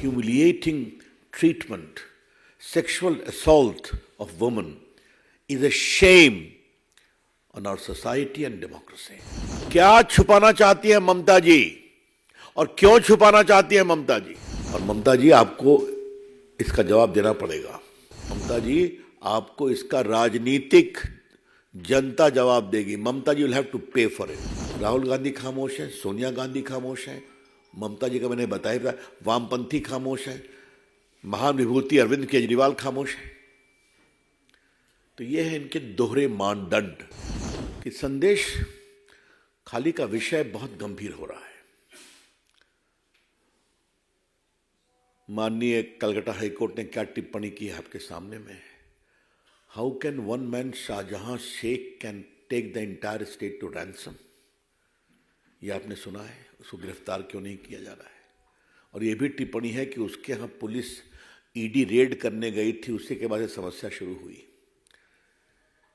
humiliating treatment, sexual assault of women is a shame on our society and democracy. क्या छुपाना चाहती है ममता जी और क्यों छुपाना चाहती है ममता जी? और ममता जी आपको इसका जवाब देना पड़ेगा। ममता जी आपको इसका राजनीतिक जनता जवाब देगी। ममता जी विल हैव टू पे फॉर इट। राहुल गांधी खामोश है, सोनिया गांधी खामोश है, ममता जी का मैंने बताया, वामपंथी खामोश है, महान विभूति अरविंद केजरीवाल खामोश है। तो ये है इनके दोहरे मानदंड कि संदेश खाली का विषय बहुत गंभीर हो रहा है। माननीय कलकत्ता हाईकोर्ट ने क्या टिप्पणी की है आपके सामने में। How can one man Shahjahan Sheikh can take the entire state to ransom? ये आपने सुना है। उसको गिरफ्तार क्यों नहीं किया जा रहा है? और ये भी टिप्पणी है कि उसके यहाँ पुलिस ईडी रेड करने गई थी, उसी के बाद ये समस्या शुरू हुई।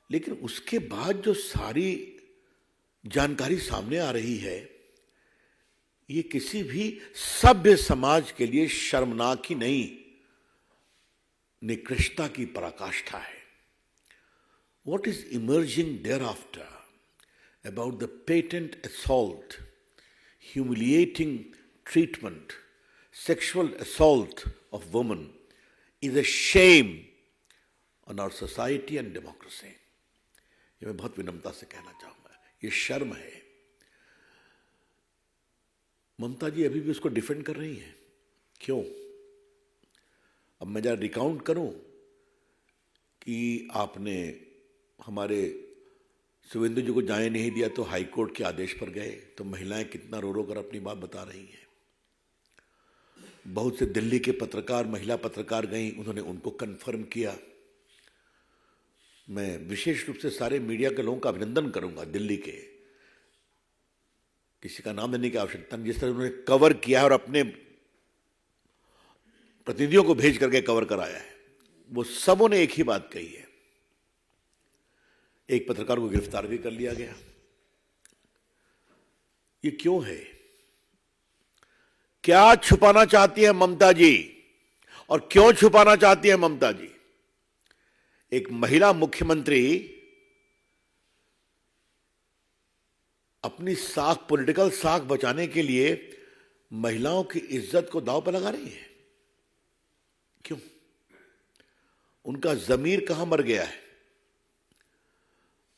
लेकिन उसके बाद जो सारी जानकारी सामने आ रही है, ये किसी भी सभ्य समाज के लिए शर्मनाक ही नहीं, निकृष्टता की पराकाष्ठा है। What is emerging thereafter about the patent assault, humiliating treatment, sexual assault of women is a shame on our society and democracy. ये मैं बहुत विनम्रता से कहना चाहूंगा, ये शर्म है। ममता जी अभी भी उसको डिफेंड कर रही हैं। क्यों? अब मैं जरा रिकाउंट करूं कि आपने हमारे शुभेंदु जी को जाने नहीं दिया तो हाईकोर्ट के आदेश पर गए, तो महिलाएं कितना रो रो कर अपनी बात बता रही हैं। बहुत से दिल्ली के पत्रकार, महिला पत्रकार गई, उन्होंने उनको कन्फर्म किया। मैं विशेष रूप से सारे मीडिया के लोगों का अभिनंदन करूंगा, दिल्ली के, किसी का नाम देने की आवश्यकता नहीं, जिस तरह उन्होंने कवर किया है और अपने प्रतिनिधियों को भेज करके कवर कराया है। वो सबों ने एक ही बात कही है। एक पत्रकार को गिरफ्तार भी कर लिया गया। ये क्यों है? क्या छुपाना चाहती है ममता जी और क्यों छुपाना चाहती है ममता जी? एक महिला मुख्यमंत्री अपनी साख, पॉलिटिकल साख बचाने के लिए महिलाओं की इज्जत को दांव पर लगा रही है। क्यों? उनका जमीर कहां मर गया है?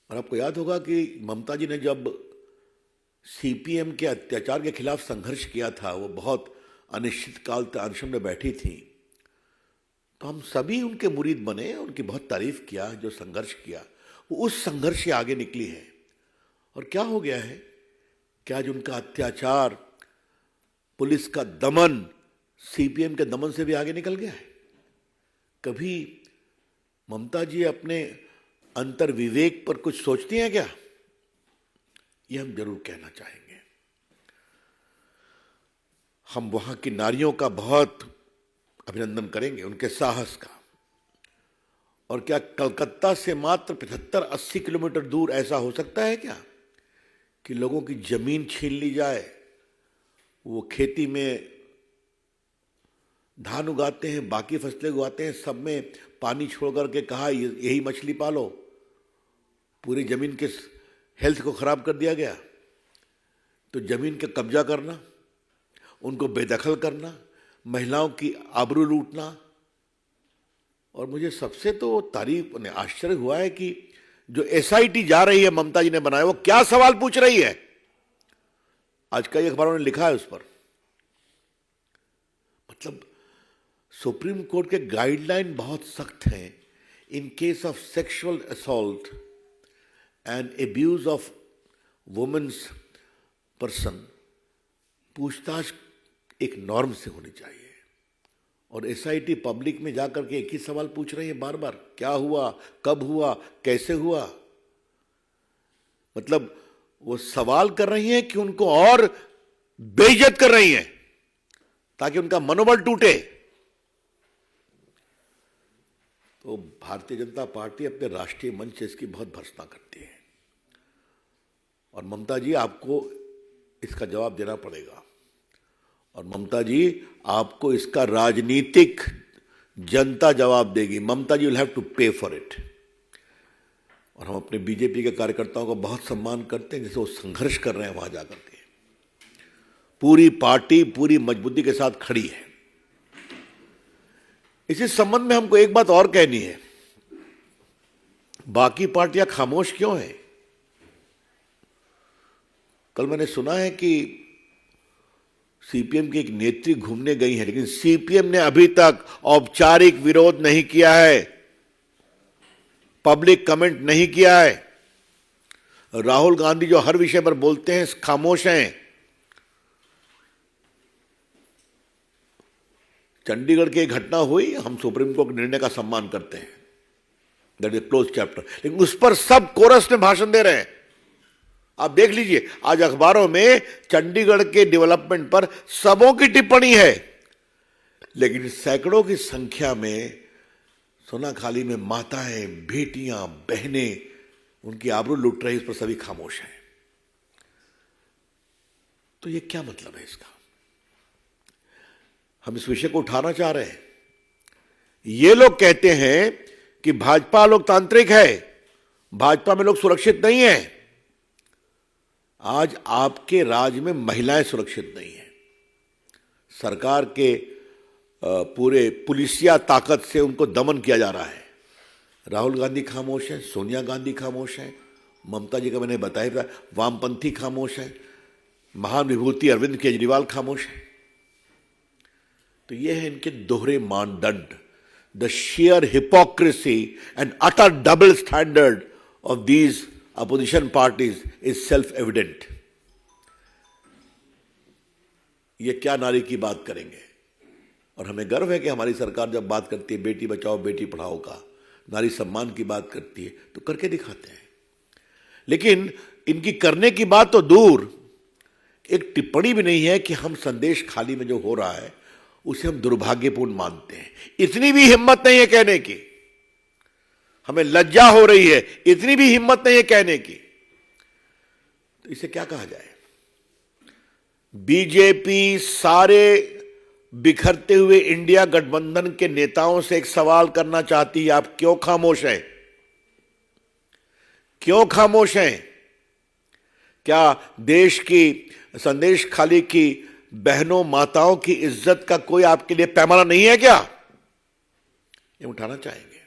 और आपको याद होगा कि ममता जी ने जब सीपीएम के अत्याचार के खिलाफ संघर्ष किया था, वो बहुत अनिश्चित काल तक अनशन में बैठी थी, तो हम सभी उनके मुरीद बने, उनकी बहुत तारीफ किया। जो संघर्ष किया वो उस संघर्ष से आगे निकली है। और क्या हो गया है कि आज उनका अत्याचार, पुलिस का दमन सीपीएम के दमन से भी आगे निकल गया है। कभी ममता जी अपने अंतर विवेक पर कुछ सोचती हैं क्या? ये हम जरूर कहना चाहेंगे। हम वहां की नारियों का बहुत अभिनंदन करेंगे, उनके साहस का। और क्या कलकत्ता से मात्र 75-80 किलोमीटर दूर ऐसा हो सकता है क्या कि लोगों की जमीन छीन ली जाए? वो खेती में धान उगाते हैं, बाकी फसलें उगाते हैं, सब में पानी छोड़ करके कहा यही मछली पालो। पूरी जमीन के हेल्थ को खराब कर दिया गया। तो जमीन का कब्जा करना, उनको बेदखल करना, महिलाओं की आबरू लूटना। और मुझे सबसे तो तारीफ ने आश्चर्य हुआ है कि जो एसआईटी जा रही है, ममता जी ने बनाया, वो क्या सवाल पूछ रही है। आज कई अखबारों ने लिखा है उस पर। मतलब सुप्रीम कोर्ट के गाइडलाइन बहुत सख्त हैं। In case of sexual assault and abuse of womens person, पूछताछ एक नॉर्म से होनी चाहिए। और एसआईटी पब्लिक में जाकर के एक ही सवाल पूछ रही है बार बार, क्या हुआ, कब हुआ, कैसे हुआ। मतलब वो सवाल कर रही हैं कि उनको और बेइज्जत कर रही हैं ताकि उनका मनोबल टूटे। तो भारतीय जनता पार्टी अपने राष्ट्रीय मंच से इसकी बहुत भर्त्सना करती है। और ममता जी आपको इसका जवाब देना पड़ेगा। और ममता जी, आपको इसका राजनीतिक जनता जवाब देगी। ममता जी विल हैव टू पे फॉर इट। और हम अपने बीजेपी के कार्यकर्ताओं का बहुत सम्मान करते हैं, जैसे वो संघर्ष कर रहे हैं वहां जाकर के। पूरी पार्टी पूरी मजबूती के साथ खड़ी है। इसी संबंध में हमको एक बात और कहनी है, बाकी पार्टियां खामोश क्यों हैं? कल मैंने सुना है कि सीपीएम की एक नेत्री घूमने गई है, लेकिन सीपीएम ने अभी तक औपचारिक विरोध नहीं किया है, पब्लिक कमेंट नहीं किया है। राहुल गांधी जो हर विषय पर बोलते हैं खामोश हैं। चंडीगढ़ की एक घटना हुई, हम सुप्रीम कोर्ट के निर्णय का सम्मान करते हैं, दैट इज क्लोज चैप्टर, लेकिन उस पर सब कोरस में भाषण दे रहे हैं। आप देख लीजिए, आज अखबारों में चंडीगढ़ के डेवलपमेंट पर सबों की टिप्पणी है, लेकिन सैकड़ों की संख्या में सोनाखाली में माताएं, बेटियां, बहनें उनकी आबरू लूट रही, इस पर सभी खामोश हैं। तो ये क्या मतलब है इसका? हम इस विषय को उठाना चाह रहे हैं। ये लोग कहते हैं कि भाजपा लोकतांत्रिक है, भाजपा में लोग सुरक्षित नहीं है। आज आपके राज्य में महिलाएं सुरक्षित नहीं है। सरकार के पूरे पुलिसिया ताकत से उनको दमन किया जा रहा है। राहुल गांधी खामोश है, सोनिया गांधी खामोश है, ममता जी का मैंने बताया था, वामपंथी खामोश है, महान विभूति अरविंद केजरीवाल खामोश है। तो ये है इनके दोहरे मानदंड। The sheer hypocrisy and utter double standard of these opposition parties is self-evident. ये क्या नारी की बात करेंगे? और हमें गर्व है कि हमारी सरकार जब बात करती है बेटी बचाओ बेटी पढ़ाओ का, नारी सम्मान की बात करती है, तो करके दिखाते हैं। लेकिन इनकी करने की बात तो दूर, एक टिप्पणी भी नहीं है कि हम संदेश खाली में जो हो रहा है उसे हम दुर्भाग्यपूर्ण मानते हैं। इतनी भी हिम्मत नहीं है कहने की, हमें लज्जा हो रही है, इतनी भी हिम्मत नहीं है कहने की। तो इसे क्या कहा जाए? बीजेपी सारे बिखरते हुए इंडिया गठबंधन के नेताओं से एक सवाल करना चाहती है, आप क्यों खामोश हैं? क्यों खामोश हैं? क्या देश की संदेश खाली की बहनों माताओं की इज्जत का कोई आपके लिए पैमाना नहीं है क्या? ये उठाना चाहेंगे।